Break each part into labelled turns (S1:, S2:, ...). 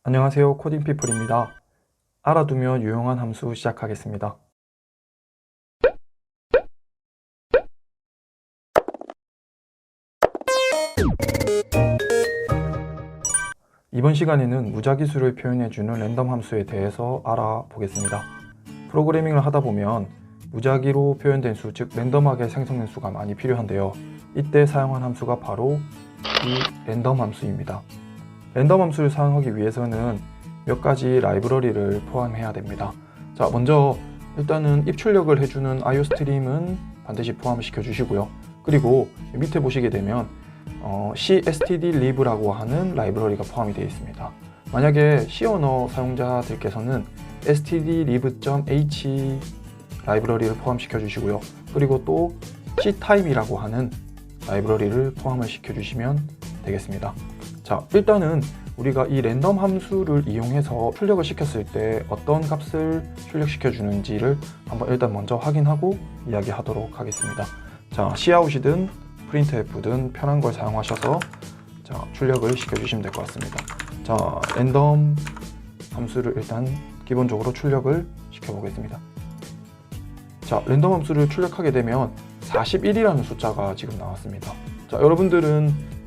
S1: 안녕하세요, 코딩피플입니다. 알아두면 유용한 함수 시작하겠습니다. 이번 시간에는 무작위수를 표현해주는 랜덤 함수에 대해서 알아보겠습니다. 프로그래밍을 하다 보면 무작위로 표현된 수, 즉 랜덤하게 생성된 수가 많이 필요한데요. 이때 사용한 함수가 바로 이 랜덤 함수입니다. 랜덤 함수를 사용하기 위해서는 몇 가지 라이브러리를 포함해야 됩니다. 자, 먼저 일단은 입출력을 해주는 iostream은 반드시 포함시켜 주시고요. 그리고 밑에 보시게 되면 cstdlib라고 하는 라이브러리가 포함이 되어 있습니다. 만약에 C 언어 사용자들께서는 stdlib.h 라이브러리를 포함시켜 주시고요. 그리고 또 ctime이라고 하는 라이브러리를 포함을 시켜 주시면 되겠습니다. 자, 일단은 우리가 이 랜덤 함수를 이용해서 출력을 시켰을 때 어떤 값을 출력시켜 주는지를 한번 일단 먼저 확인하고 이야기하도록 하겠습니다. 자, cout이든 printf든 편한 걸 사용하셔서 자, 출력을 시켜 주시면 될 것 같습니다. 자, 랜덤 함수를 일단 기본적으로 출력을 시켜 보겠습니다. 자, 랜덤 함수를 출력하게 되면 41이라는 숫자가 지금 나왔습니다. 자, 여러분들은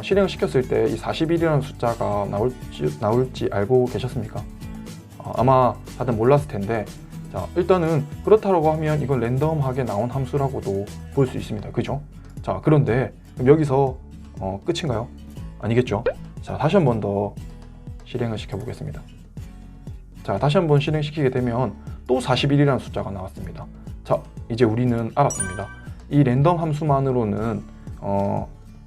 S1: 실행을 시켰을 때 이 41이라는 숫자가 나올지 알고 계셨습니까? 아마 다들 몰랐을 텐데, 자, 일단은 그렇다고 하면 이건 랜덤하게 나온 함수라고도 볼 수 있습니다. 그죠? 자, 그런데 그럼 여기서 끝인가요? 아니겠죠? 자, 다시 한 번 더 실행을 시켜 보겠습니다. 자, 다시 한번 실행시키게 되면 또 41이라는 숫자가 나왔습니다. 자, 이제 우리는 알았습니다. 이 랜덤 함수만으로는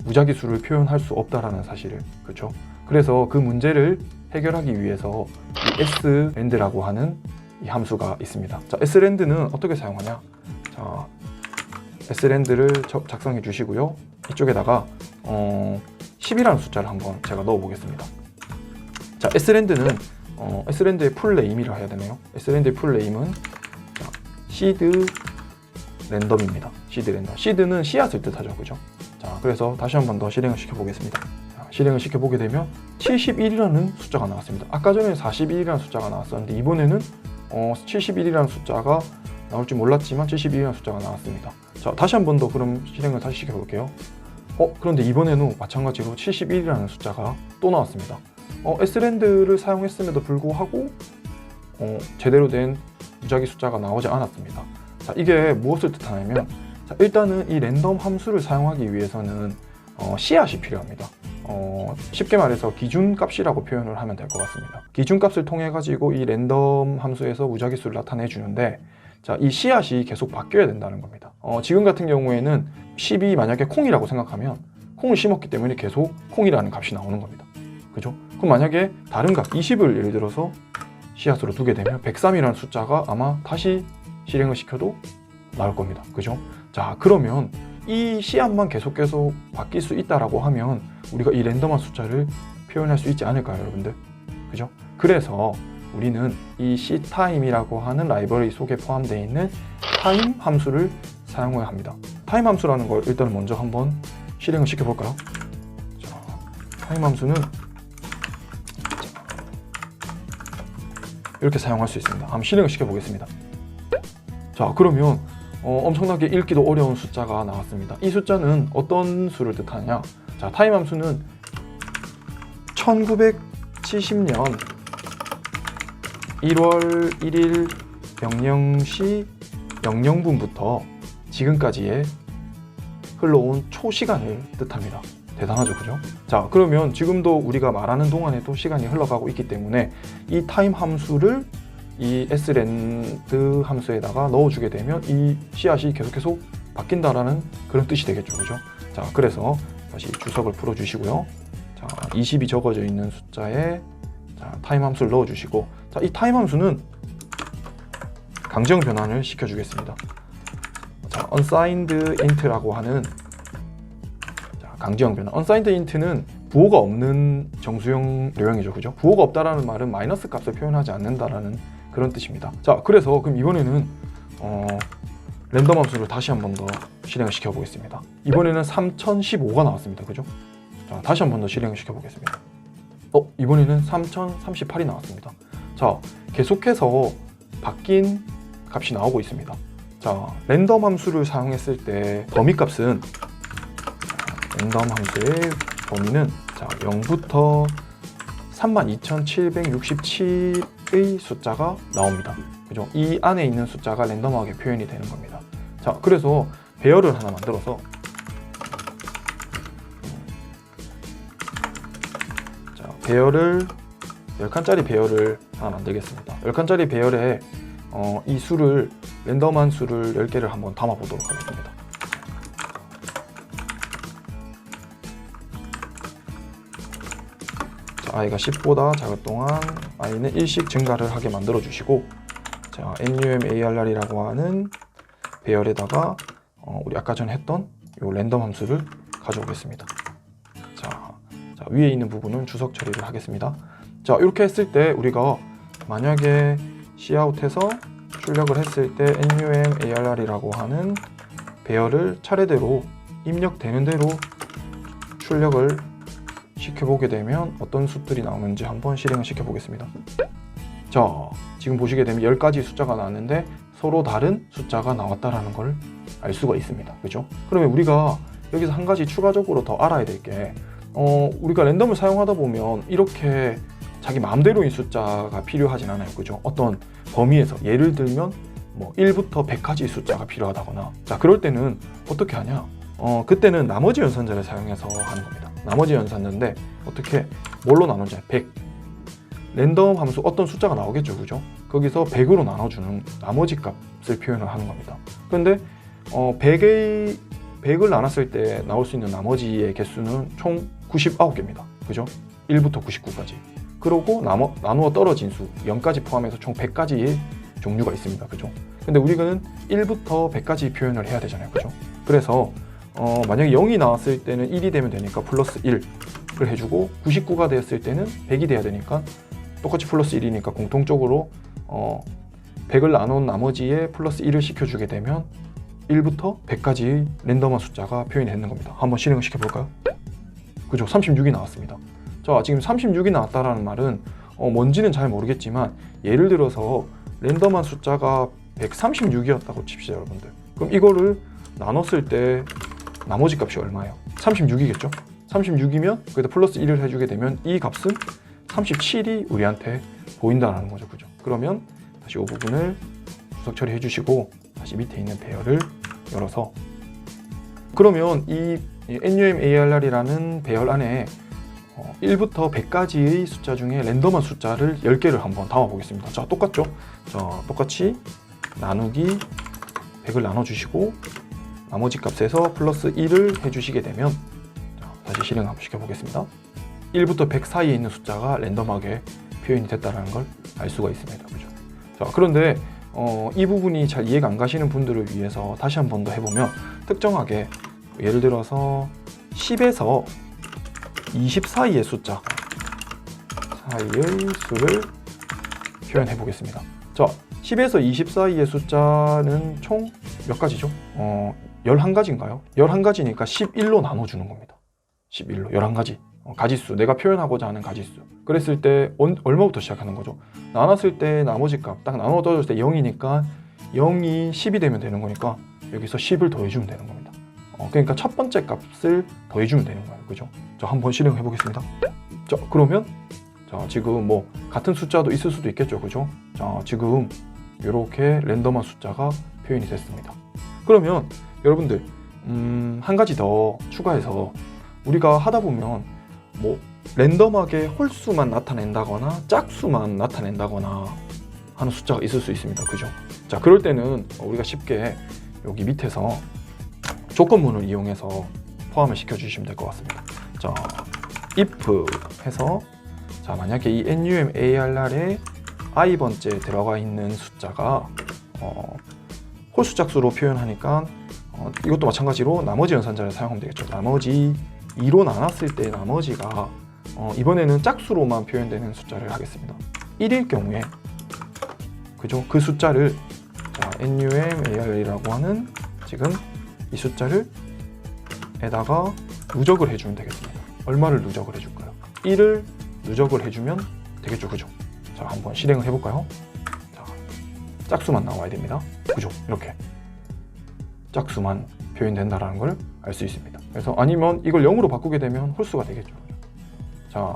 S1: 무작위수를 표현할 수 없다라는 사실을, 그렇죠? 그래서 그 문제를 해결하기 위해서 이 srand라고 하는 이 함수가 있습니다. 자, srand는 어떻게 사용하냐? 자, srand를 작성해 주시고요. 이쪽에다가 10이라는 숫자를 한번 제가 넣어 보겠습니다. 자, srand는 srand의 풀네임이라 해야 되네요. srand의 풀네임은 seed 랜덤입니다. seed 랜덤. seed는 씨앗을 뜻하죠, 그죠? 자, 그래서 다시 한 번 더 실행을 시켜 보겠습니다. 실행을 시켜 보게 되면 71이라는 숫자가 나왔습니다. 아까 전에 41이라는 숫자가 나왔었는데 이번에는 71이라는 숫자가 나올 줄 몰랐지만 71이라는 숫자가 나왔습니다. 자, 다시 한 번 더 그럼 실행을 다시 시켜 볼게요. 그런데 이번에는 마찬가지로 71이라는 숫자가 또 나왔습니다. srand를 사용했음에도 불구하고 제대로 된 무작위 숫자가 나오지 않았습니다. 자, 이게 무엇을 뜻하냐면, 자, 일단은 이 랜덤 함수를 사용하기 위해서는 씨앗이 필요합니다. 쉽게 말해서 기준값이라고 표현을 하면 될 것 같습니다. 기준값을 통해 가지고 이 랜덤 함수에서 무작위수를 나타내 주는데, 자, 이 씨앗이 계속 바뀌어야 된다는 겁니다. 지금 같은 경우에는 10이 만약에 콩이라고 생각하면 콩을 심었기 때문에 계속 콩이라는 값이 나오는 겁니다. 그죠? 그럼 만약에 다른 값 20을 예를 들어서 씨앗으로 두게 되면 103이라는 숫자가 아마 다시 실행을 시켜도 나올 겁니다. 그죠? 자, 그러면 이 씨앗만 계속 바뀔 수 있다라고 하면 우리가 이 랜덤한 숫자를 표현할 수 있지 않을까요, 여러분들? 그죠? 그래서 우리는 이 ctime이라고 하는 라이브러리 속에 포함되어 있는 time 함수를 사용해야 합니다. time 함수라는 걸 일단 먼저 한번 실행을 시켜볼까요? 자, time 함수는 이렇게 사용할 수 있습니다. 한번 실행을 시켜보겠습니다. 자, 그러면 엄청나게 읽기도 어려운 숫자가 나왔습니다. 이 숫자는 어떤 수를 뜻하냐? 자, time 함수는 1970년 1월 1일 00시 00분부터 지금까지의 흘러온 초시간을 뜻합니다. 대단하죠, 그죠? 자, 그러면 지금도 우리가 말하는 동안에도 시간이 흘러가고 있기 때문에 이 time 함수를 이 srand 함수에다가 넣어주게 되면 이 씨앗이 계속 바뀐다라는 그런 뜻이 되겠죠, 그죠? 자, 그래서 다시 주석을 풀어주시고요. 자, 20이 적어져 있는 숫자에 자, time 함수를 넣어주시고, 자, 이 time 함수는 강정 변환을 시켜주겠습니다. 자, unsigned int라고 하는 강제형 변환. unsigned int는 부호가 없는 정수형 료형이죠, 그죠? 부호가 없다라는 말은 마이너스 값을 표현하지 않는다라는 그런 뜻입니다. 자, 그래서 그럼 이번에는 랜덤 함수를 다시 한 번 더 실행을 시켜 보겠습니다. 이번에는 3015가 나왔습니다, 그죠? 자, 다시 한 번 더 실행을 시켜 보겠습니다. 이번에는 3038이 나왔습니다. 자, 계속해서 바뀐 값이 나오고 있습니다. 자, 랜덤 함수를 사용했을 때 범위 값은 랜덤 함수의 범위는 자, 0부터 32,767의 숫자가 나옵니다. 그죠? 이 안에 있는 숫자가 랜덤하게 표현이 되는 겁니다. 자, 그래서 배열을 하나 만들어서 자, 배열을 10칸짜리 배열을 하나 만들겠습니다. 10칸짜리 배열에 이 수를 랜덤한 수를 10개를 한번 담아 보도록 하겠습니다. 자, i가 10보다 작을 동안 i는 1씩 증가를 하게 만들어 주시고, 자, numArr이라고 하는 배열에다가 우리 아까 전에 했던 이 랜덤 함수를 가져오겠습니다. 자, 위에 있는 부분은 주석 처리를 하겠습니다. 자, 이렇게 했을 때 우리가 만약에 cout해서 출력을 했을 때 numArr이라고 하는 배열을 차례대로 입력되는 대로 출력을 시켜보게 되면 어떤 수들이 나오는지 한번 실행을 시켜보겠습니다. 자, 지금 보시게 되면 10가지 숫자가 나왔는데 서로 다른 숫자가 나왔다라는 걸 알 수가 있습니다. 그죠? 그러면 우리가 여기서 한 가지 추가적으로 더 알아야 될 게 우리가 랜덤을 사용하다 보면 이렇게 자기 마음대로인 숫자가 필요하진 않아요. 그죠? 어떤 범위에서 예를 들면 뭐 1부터 100까지 숫자가 필요하다거나, 자, 그럴 때는 어떻게 하냐? 그때는 나머지 연산자를 사용해서 하는 겁니다. 나머지 연산자인데 어떻게 뭘로 나누냐? 100. 랜덤 함수 어떤 숫자가 나오겠죠. 그죠? 거기서 100으로 나눠주는 나머지 값을 표현을 하는 겁니다. 그런데 100을 나눴을 때 나올 수 있는 나머지의 개수는 총 99개입니다. 그죠? 1부터 99까지. 그리고 나누어 떨어진 수 0까지 포함해서 총 100가지의 종류가 있습니다. 그죠? 근데 우리는 1부터 100까지 표현을 해야 되잖아요. 그죠? 그래서 만약에 0이 나왔을 때는 1이 되면 되니까 플러스 1을 해주고, 99가 되었을 때는 100이 돼야 되니까 똑같이 플러스 1이니까 공통적으로 100을 나눈 나머지에 플러스 1을 시켜주게 되면 1부터 100까지의 랜덤한 숫자가 표현이 되는 겁니다. 한번 실행을 시켜볼까요? 그죠? 36이 나왔습니다. 자, 지금 36이 나왔다라는 말은 뭔지는 잘 모르겠지만 예를 들어서 랜덤한 숫자가 136이었다고 칩시다, 여러분들. 그럼 이거를 나눴을 때 나머지 값이 얼마예요? 36이겠죠? 36이면 거기다 플러스 1을 해주게 되면 이 값은 37이 우리한테 보인다는 거죠. 그죠? 그러면 다시 이 부분을 주석 처리해 주시고 다시 밑에 있는 배열을 열어서, 그러면 이 numArr이라는 배열 안에 1부터 100까지의 숫자 중에 랜덤한 숫자를 10개를 한번 담아 보겠습니다. 자, 똑같죠? 자, 똑같이 나누기 100을 나눠주시고 나머지 값에서 플러스 1을 해주시게 되면, 자, 다시 실행 한번 시켜보겠습니다. 1부터 100 사이에 있는 숫자가 랜덤하게 표현이 됐다는 걸 알 수가 있습니다. 그죠? 자, 그런데 이 부분이 잘 이해가 안 가시는 분들을 위해서 다시 한 번 더 해보면, 특정하게 예를 들어서 10에서 20 사이의 숫자 사이의 수를 표현해 보겠습니다. 자, 10에서 20 사이의 숫자는 총 몇 가지죠? 11가지인가요? 11가지니까 11로 나눠주는 겁니다. 11로 11가지 가지수, 내가 표현하고자 하는 가지수. 그랬을 때 얼마부터 시작하는 거죠? 나눴을 때 나머지 값 딱 나눠 떨어졌을 때 0이니까 0이 10이 되면 되는 거니까 여기서 10을 더해주면 되는 겁니다. 그러니까 첫 번째 값을 더해주면 되는 거예요. 그죠? 자, 한번 실행해 보겠습니다. 자, 그러면 자, 지금 뭐 같은 숫자도 있을 수도 있겠죠. 그죠? 자, 지금 이렇게 랜덤한 숫자가 표현이 됐습니다. 그러면 여러분들 한 가지 더 추가해서 우리가 하다 보면 뭐 랜덤하게 홀수만 나타낸다거나 짝수만 나타낸다거나 하는 숫자가 있을 수 있습니다. 그죠? 자, 그럴 때는 우리가 쉽게 여기 밑에서 조건문을 이용해서 포함을 시켜주시면 될 것 같습니다. 자, if 해서, 자, 만약에 이 numArr에 i번째 들어가 있는 숫자가 홀수 짝수로 표현하니까 이것도 마찬가지로 나머지 연산자를 사용하면 되겠죠. 나머지 2로 나눴을 때 나머지가 이번에는 짝수로만 표현되는 숫자를 하겠습니다. 1일 경우에, 그죠? 그 숫자를, 자, numAr이라고 하는 지금 이 숫자를 에다가 누적을 해주면 되겠습니다. 얼마를 누적을 해줄까요? 1을 누적을 해주면 되겠죠, 그죠? 자, 한번 실행을 해볼까요? 자, 짝수만 나와야 됩니다. 그죠? 이렇게 짝수만 표현된다라는 걸 알 수 있습니다. 그래서 아니면 이걸 0으로 바꾸게 되면 홀수가 되겠죠. 자,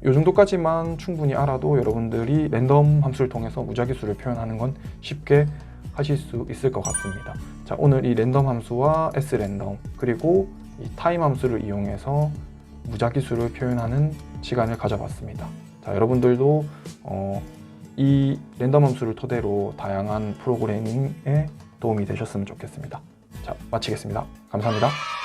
S1: 이 정도까지만 충분히 알아도 여러분들이 랜덤 함수를 통해서 무작위수를 표현하는 건 쉽게 하실 수 있을 것 같습니다. 자, 오늘 이 랜덤 함수와 s랜덤 그리고 이 타임 함수를 이용해서 무작위수를 표현하는 시간을 가져봤습니다. 자, 여러분들도 이 랜덤 함수를 토대로 다양한 프로그래밍에 도움이 되셨으면 좋겠습니다. 자, 마치겠습니다. 감사합니다.